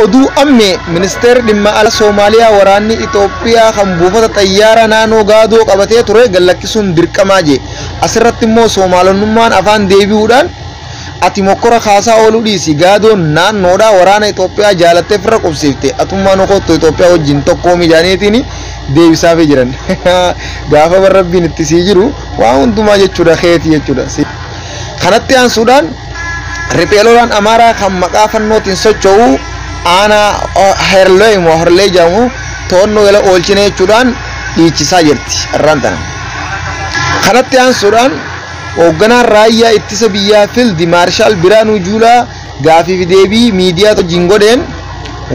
oduu amme ministeer dhimma ala Soomaaliyaa waraanni Itoophiyaa kan buufata xayyaara naannoo gaadoo qabatee ture gallakkisuun dirqamaa je asirratti immoo Soomaalonnummaan afaan deebi'uudhaan ati mokkora kaasaa ooluu dhiisi gaadoon naannoodhaa waraana Itoophiyaa jaalattee firra qubsiifte atummaan okotto Itoophiyaa wajjin tokkoo mijaaniitiin deebisaafii jiran gaafa barrabbiin itti sii jiru waan hundumaa jechuudha keetii jechuudha kanatti aansuudhaan ripeelolaan amaaraa kan maqaa fannootiin socho'u ana herloy mo herley jamu toonno wala oolchine jechuudhaan dhiichisaa jirti arrantana kanatti aansuudhaan hoogganaan raayyaa ittisa biyyaa Field Maarshaal Biraanuu Juulaa gaafii deebii miidiyaa wajjin godheen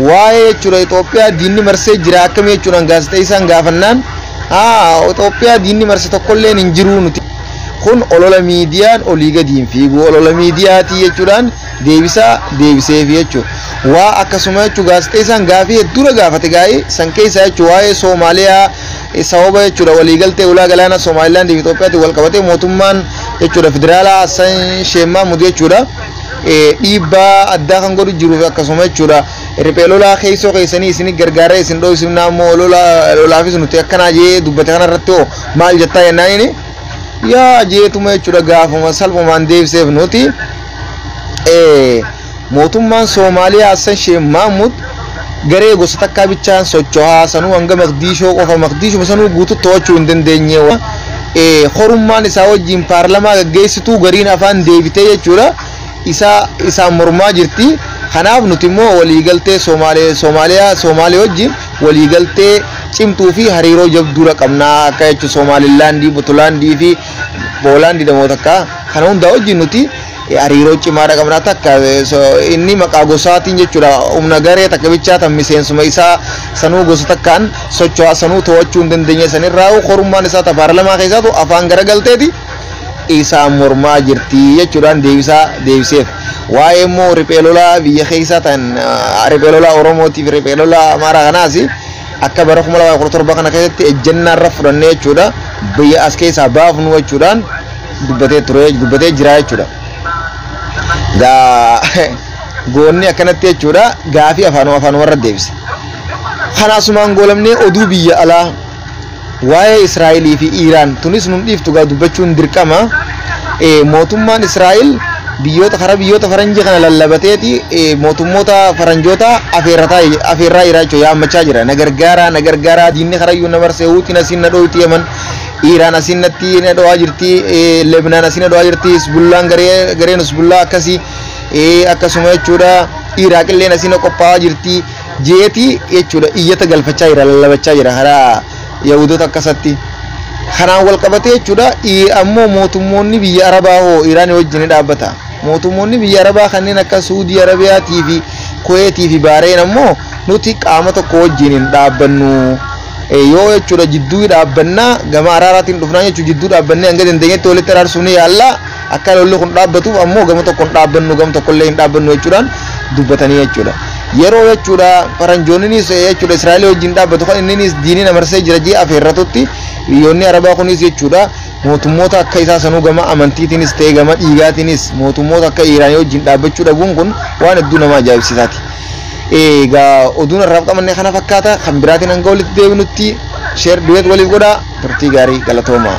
waa'ee jechuudha Itoophiyaa diinni marsee jira akkamii jechuudhaan gaazexeessaan gaafannaan Itoophiyaa diinni marse tokkollee hin jiru nuti kun olola miidiyaan olii gadiin fiigu olola miidiyaatii jechuudhaan deebiseef jechuudha waa akkasuma jechuudha gaazexeessaan gaafii dura gaafate gaa'ee san keessa jechuudha waa'ee Soomaaliyaa sababa jechuudha waliigaltee ulaa galaana Somaalilaand fi Itoophiyaatti wal qabatee mootummaan jechuudha federaalaa Hassan Sheikh Mahmud jechuudha dhiibbaa addaa kan godhu jiruuf akkasuma jechuudha ripeelolaa keessoo keessanii isin gargaaree isin dhoo isin naammoo lolaafis nuti akkanaa jee dubbate kanarratti hoo maal jettaa jennaani yaa jeetuma jechuudha gaafuma salphumaan deebiseef nuti mootummaan Soomaaliyaa Hassan Sheikh Mahmud garee gosa takkaa bichaan socho'aa sanuu hanga Maqdishoo qofa Maqdishoo sanuu guutuu to'achuu hin dandeenye horummaan isaa wajjin paarlamaa gaggeessituu gariin afaan deebitee jechuudha isaa mormaa jirti kanaaf nuti immoo waliigaltee Soomaaliyaa wajjin waliigaltee cimtuu fi hariiroo jabduura qabnaa akka jechuudha Somaalilaandii Puntlaandii fi Poolaandii namoota akka kana hunda wajjin nuti hariiroo cimaadha qabnaa takka inni maqaa gosaatiin jechuudha humna garee takka bichaatan miseensuma isaa sanuu gosa takkaan socho'aa sanuu to'achuu hin dandeenye sanirraa horummaan isaa paarlamaa keessaatu afaan garagalteeti isaa mormaa jirti jechuudhaan deebiseef waa'ee immoo ripeelolaa biyya keessaa tan ripeelolaa Oromootii fi ripeelolaa Amaaraa kanaas akka bara 2017 kana keessatti ejjennaarra fudhannee jechuudha biyya as keessaa baafnu jechuudhaan dubbatee jira jechuudha goonni akkanatti jechuudha gaafii afaan warra deebise kanaasumaan goolamnee oduu biyya alaa waa'ee Israa'elii fi Iiraan tunis nun dhiiftu gaa dubbachuun dirqama mootummaan Israa'el biyyoota faranjii kana lallabateeti mootummoota faranjoota afeerraa jira jechuudha yaammachaa jira na gargaaraa diinni karayyuu na marsee huutiin asiin na dhooyti Yemen Iiraan asiin natti na dhowaa jirti Lebnaan asiin na dhowaa jirti Hizbullaan gareen Hizbullaa akkasii akkasuma jechuudha Iraaq illee asiin qophaa'aa jirti jeeti jechuudha iyyata galfachaa jira lallabachaa jira karaa Yahudoota akkasatti kanaan wal qabatee jechuudha ammoo mootummoonni biyya Arabaa hoo Iiraan wajjin dhaabbata mootummoonni biyya Arabaa kanneen akka Saudi Arabiyaatii fi Kuwaitii fi Baareen ammoo nuti qaama tokko wajjin hin dhaabbannu yoo jechuudha jidduu dhaabbannaa gama araaraatiin dhufnaa jechuudha jidduu dhaabbannee hanga dandeenyetti walitti araarsuun yaalla akka lolli kun dhaabbatuuf ammoo gama tokko hin dhaabbannu gama tokko illee hin dhaabbannu jechuudhaan dubbatanii jechuudha yeroo jechuudha faranjoonnis jechuudha Israa'el wajjin dhaabbatu kan innis diinii namarsee jira jee afeerratutti biyyoonni Arabaa kunis jechuudha mootummoota akka isaa sanuu gama amantiitiinis ta'e gama dhiigaatiinis mootummoota akka Iiraan wajjin dhaabbachuu dhabuun kun waan hedduu nama ajaa'ibsiisaati. Egaa oduun irraa qabannee kana fakkaata kan biraatiin hanga walitti deebinutti sheer duweet waliif godhaa turtii gaarii galatooma.